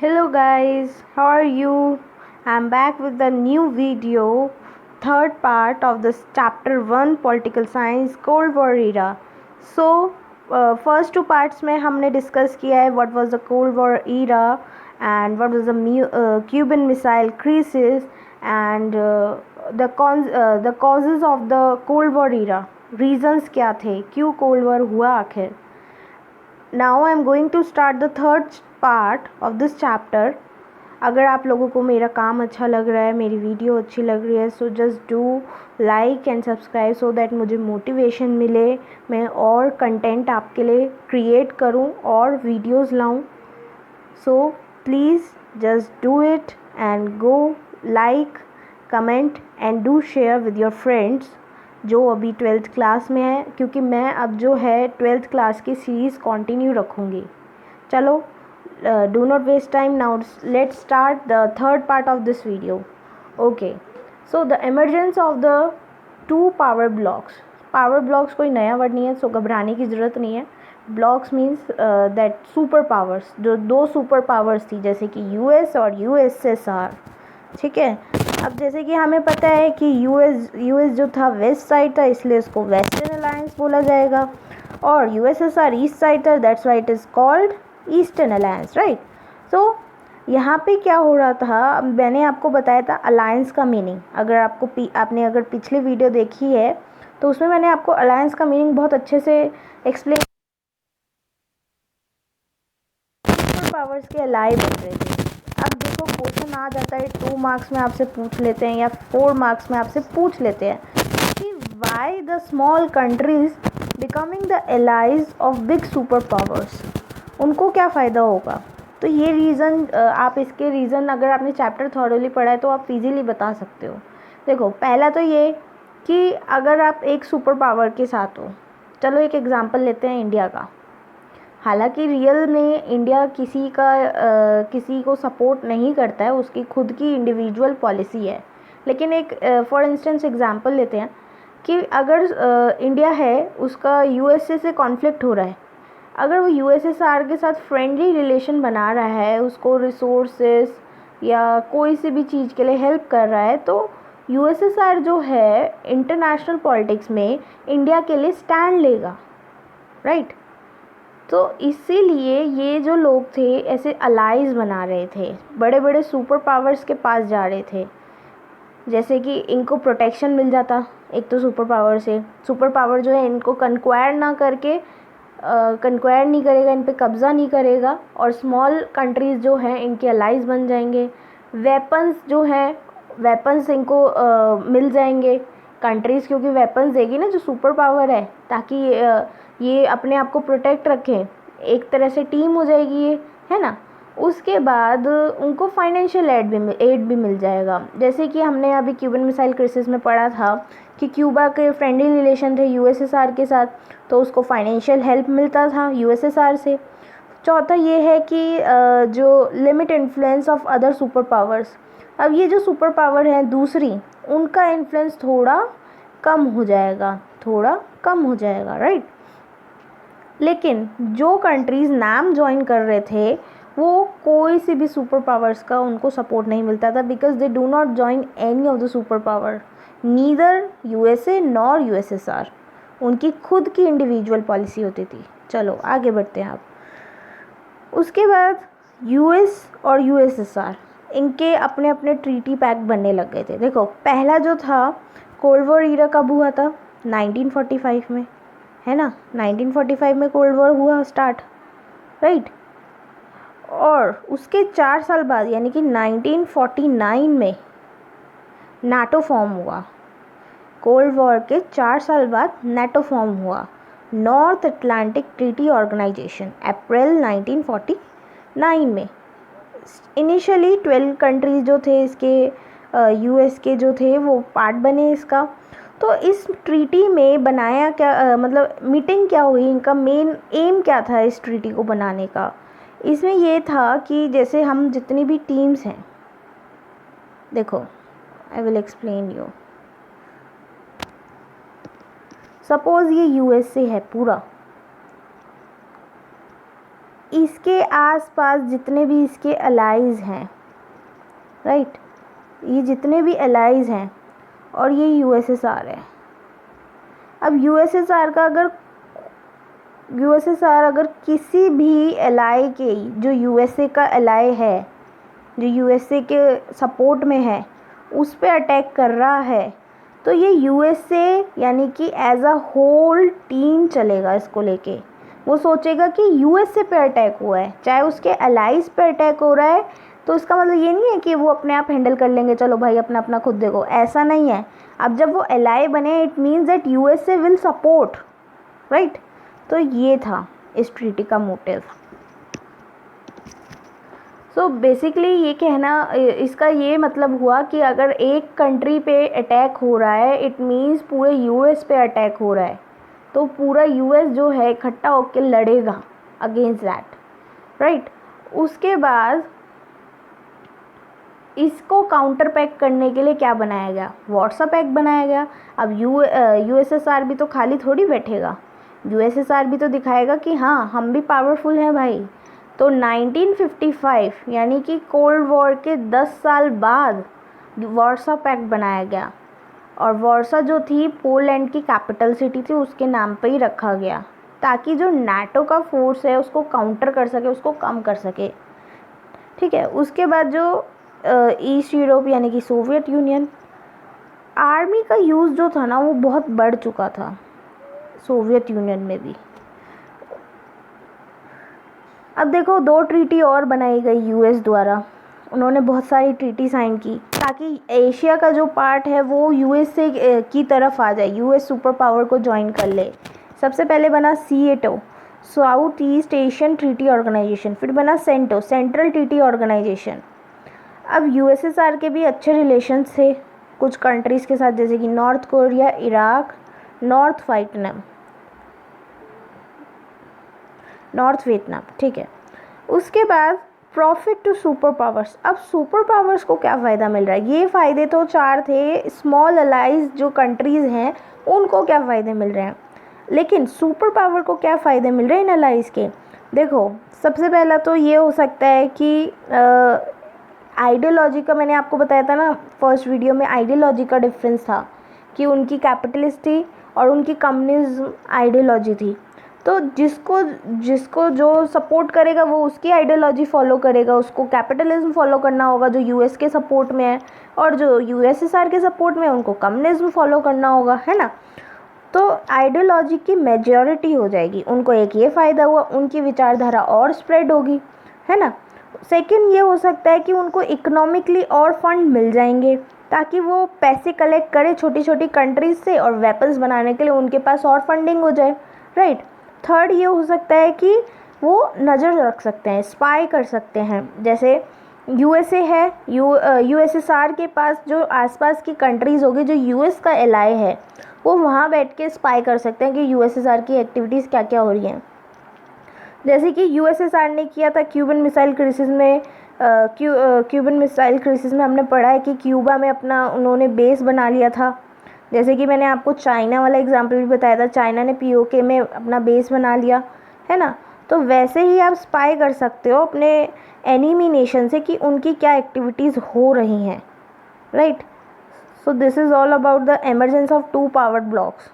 Hello guys, how are you? I'm back with the new video, third part of this chapter 1 political science Cold War era. So, first two parts में हमने discuss किया है what was the Cold War era and what was the Cuban Missile Crisis and the causes of the Cold War era. Reasons क्या थे, क्यों Cold War हुआ आखिर. Now I am going to start the third part of this chapter. अगर आप लोगों को मेरा काम अच्छा लग रहा है, मेरी वीडियो अच्छी लग रही है, so just do like and subscribe so that मुझे मोटिवेशन मिले, मैं और कंटेंट आपके लिए क्रिएट करूं और वीडियोस लाऊं. So please just do it and go like, comment and do share with your friends जो अभी 12th क्लास में है, क्योंकि मैं अब जो है 12th क्लास की सीरीज़ कंटिन्यू रखूँगी. चलो, do not waste time. Now let's start the third part of this video. Okay, so the emergence of the two power blocks. Power blocks कोई नया वर्ड नहीं है, सो घबराने की ज़रूरत नहीं है. Blocks means that super powers, जो दो सुपर पावर्स थी जैसे कि यूएस और यूएसएसआर. ठीक है. अब जैसे कि हमें पता है कि यूएस जो था वेस्ट साइड था, इसलिए उसको वेस्टर्न अलायंस बोला जाएगा, और यूएसएसआर ईस्ट साइड था, that's why it is called eastern alliance, right. So यहाँ पे क्या हो रहा था, मैंने आपको बताया था अलायंस का मीनिंग. अगर आपने अगर पिछली वीडियो देखी है तो उसमें मैंने आपको अलायंस का मीनिंग बहुत अच्छे से एक्सप्लेन. पावर्स के अलाई बन रहे थे. अब देखो, क्वेश्चन आ जाता है 2 मार्क्स में आपसे पूछ लेते हैं या 4 मार्क्स में आपसे पूछ लेते हैं कि why the small countries becoming the allies of big super powers. उनको क्या फ़ायदा होगा. तो ये रीज़न, आप इसके रीज़न अगर आपने चैप्टर थॉरोली पढ़ा है तो आप इजीली बता सकते हो. देखो, पहला तो ये कि अगर आप एक सुपर पावर के साथ हो, चलो एक एग्जांपल लेते हैं इंडिया का. हालांकि रियल में इंडिया किसी को सपोर्ट नहीं करता है, उसकी खुद की इंडिविजुअल पॉलिसी है. लेकिन एक फॉर इंस्टेंस एग्जांपल लेते हैं कि अगर इंडिया है, उसका यूएसए से कॉन्फ्लिक्ट हो रहा है. अगर वो यूएसएसआर के साथ फ्रेंडली रिलेशन बना रहा है, उसको रिसोर्सेस या कोई सी भी चीज़ के लिए हेल्प कर रहा है, तो यूएसएसआर जो है इंटरनेशनल पॉलिटिक्स में इंडिया के लिए स्टैंड लेगा, राइट. तो इसीलिए ये जो लोग थे ऐसे अलाइज बना रहे थे, बड़े बड़े सुपर पावर्स के पास जा रहे थे, जैसे कि इनको प्रोटेक्शन मिल जाता एक तो सुपर पावर से. सुपर पावर जो है इनको कंक्वायर नहीं करेगा, इन पे कब्ज़ा नहीं करेगा, और स्मॉल कंट्रीज़ जो हैं इनके अलाइज बन जाएंगे. वेपन्स इनको मिल जाएंगे कंट्रीज़, क्योंकि वेपन्स देगी ना जो सुपर पावर है, ताकि ये अपने आप को प्रोटेक्ट रखें. एक तरह से टीम हो जाएगी ये, है ना. उसके बाद उनको फाइनेंशियल एड भी मिल जाएगा. जैसे कि हमने अभी क्यूबन मिसाइल क्राइसिस में पढ़ा था कि क्यूबा के फ्रेंडली रिलेशन थे यूएसएसआर के साथ, तो उसको फाइनेंशियल हेल्प मिलता था यूएसएसआर से. चौथा ये है कि जो limit influence of other super powers. अब ये जो सुपर पावर है दूसरी, उनका इन्फ्लुएंस थोड़ा कम हो जाएगा, राइट. लेकिन जो कंट्रीज़ नाम ज्वाइन कर रहे थे, वो कोई सी भी सुपर पावर्स का उनको सपोर्ट नहीं मिलता था, because they do not join any of the super power, neither USA nor USSR. उनकी खुद की इंडिविजुअल पॉलिसी होती थी. चलो आगे बढ़ते हैं आप. उसके बाद यूएस और यूएसएसआर, इनके अपने अपने ट्रीटी पैक्ट बनने लग गए थे. देखो, पहला जो था कोल्ड वॉर ईरा कब हुआ था, 1945 में, है ना. 1945 में कोल्ड वॉर हुआ स्टार्ट, राइट. और उसके 4 साल बाद यानी कि 1949 में नाटो फॉर्म हुआ. कोल्ड वॉर के 4 साल बाद नाटो फॉर्म हुआ, नॉर्थ अटलांटिक ट्रीटी ऑर्गेनाइजेशन, अप्रैल 1949 में. इनिशियली 12 कंट्रीज़ जो थे इसके, यूएस के जो थे वो पार्ट बने इसका. तो इस ट्रीटी में बनाया क्या, मतलब मीटिंग क्या हुई, इनका मेन एम क्या था इस ट्रीटी को बनाने का. इसमें ये था कि जैसे हम जितनी भी टीम्स हैं, देखो I will explain you. Suppose ये यूएस से है पूरा, इसके आसपास जितने भी इसके अलाइज हैं, राइट, ये जितने भी अलाइज हैं, और ये यूएसएसआर है। अब यूएसएसआर अगर किसी भी एलाई के, जो यूएसए का एलाई है, जो यूएसए के सपोर्ट में है, उस पे अटैक कर रहा है, तो ये यूएसए यानी कि एज अ होल टीम चलेगा इसको लेके। वो सोचेगा कि यूएसए पे अटैक हुआ है, चाहे उसके अलाइज पे अटैक हो रहा है, तो इसका मतलब ये नहीं है कि वो अपने आप हैंडल कर लेंगे, चलो भाई अपना अपना खुद देखो, ऐसा नहीं है। अब जब वो एलाई बने, it means that USA will support, right. तो ये था इस ट्रीटी का मोटिव। सो बेसिकली ये कहना, इसका ये मतलब हुआ कि अगर एक कंट्री पे अटैक हो रहा है, इट मीन्स पूरे यूएस पे अटैक हो रहा है, तो पूरा यूएस जो है इकट्ठा होकर लड़ेगा अगेंस्ट दैट, राइट। उसके बाद इसको काउंटर पैक करने के लिए क्या बनाया गया? वार्सा पैक्ट बनाया गया। अब यूएसएसआर भी तो खाली थोड़ी बैठेगा, यूएसएसआर भी तो दिखाएगा कि हाँ हम भी पावरफुल हैं भाई। तो 1955 यानी कि कोल्ड वॉर के 10 साल बाद वार्सा पैक्ट बनाया गया, और वार्सा जो थी पोलैंड की कैपिटल सिटी थी, उसके नाम पे ही रखा गया, ताकि जो नाटो का फोर्स है उसको काउंटर कर सके, उसको कम कर सके, ठीक है। उसके बाद जो ईस्ट यूरोप यानी कि सोवियत यूनियन, आर्मी का यूज़ जो था ना वो बहुत बढ़ चुका था सोवियत यूनियन में भी। अब देखो 2 ट्रीटी और बनाई गई यूएस द्वारा, उन्होंने बहुत सारी ट्रीटी साइन की ताकि एशिया का जो पार्ट है वो यूएस से की तरफ आ जाए, यूएस सुपर पावर को ज्वाइन कर ले। सबसे पहले बना SEATO, South East Asian Treaty Organization, फिर बना सेंटो, सेंट्रल ट्रीटी ऑर्गेनाइजेशन। अब यूएसएसआर के भी अच्छे रिलेशंस थे कुछ कंट्रीज़ के साथ, जैसे कि north Korea, Iraq, north Vietnam, ठीक है। उसके बाद प्रॉफिट टू सुपर पावर्स। अब सुपर पावर्स को क्या फ़ायदा मिल रहा है? ये फ़ायदे तो 4 थे, स्मॉल अलाइज जो कंट्रीज़ हैं उनको क्या फ़ायदे मिल रहे हैं, लेकिन सुपर पावर को क्या फ़ायदे मिल रहे हैं इन अलाइज के? देखो सबसे पहला तो ये हो सकता है कि आइडियोलॉजी का, मैंने आपको बताया था ना फर्स्ट वीडियो में, आइडियोलॉजी का डिफरेंस था कि उनकी कैपिटलिस्ट थी और उनकी कम्युनिज्म आइडियोलॉजी थी। तो जिसको जो सपोर्ट करेगा वो उसकी आइडियोलॉजी फॉलो करेगा, उसको कैपिटलिज्म फॉलो करना होगा जो यूएस के सपोर्ट में है, और जो यूएसएसआर के सपोर्ट में है उनको कम्युनिज्म फॉलो करना होगा, है ना। तो आइडियोलॉजी की मेजॉरिटी हो जाएगी, उनको एक ये फ़ायदा हुआ, उनकी विचारधारा और स्प्रेड होगी, है ना। सेकंड ये हो सकता है कि उनको इकोनॉमिकली और फंड मिल जाएंगे ताकि वो पैसे कलेक्ट करें छोटी छोटी कंट्रीज से, और वेपन्स बनाने के लिए उनके पास और फंडिंग हो जाए, राइट। थर्ड ये हो सकता है कि वो नज़र रख सकते हैं, स्पाई कर सकते हैं, जैसे यूएसए है, यूएसएसआर के पास जो आसपास की कंट्रीज़ होगी जो यूएस का एलाई है, वो वहाँ बैठ के स्पाई कर सकते हैं कि यूएसएसआर की एक्टिविटीज़ क्या क्या हो रही हैं। जैसे कि यूएसएसआर ने किया था क्यूबन मिसाइल क्राइसिस में। क्यूबन मिसाइल क्राइसिस में हमने पढ़ा है कि क्यूबा में अपना उन्होंने बेस बना लिया था। जैसे कि मैंने आपको चाइना वाला एग्जांपल भी बताया था, चाइना ने पीओके में अपना बेस बना लिया, है ना। तो वैसे ही आप स्पाई कर सकते हो अपने एनिमी नेशन से कि उनकी क्या एक्टिविटीज़ हो रही हैं, right. So this is all about the emergence of 2 powered blocks.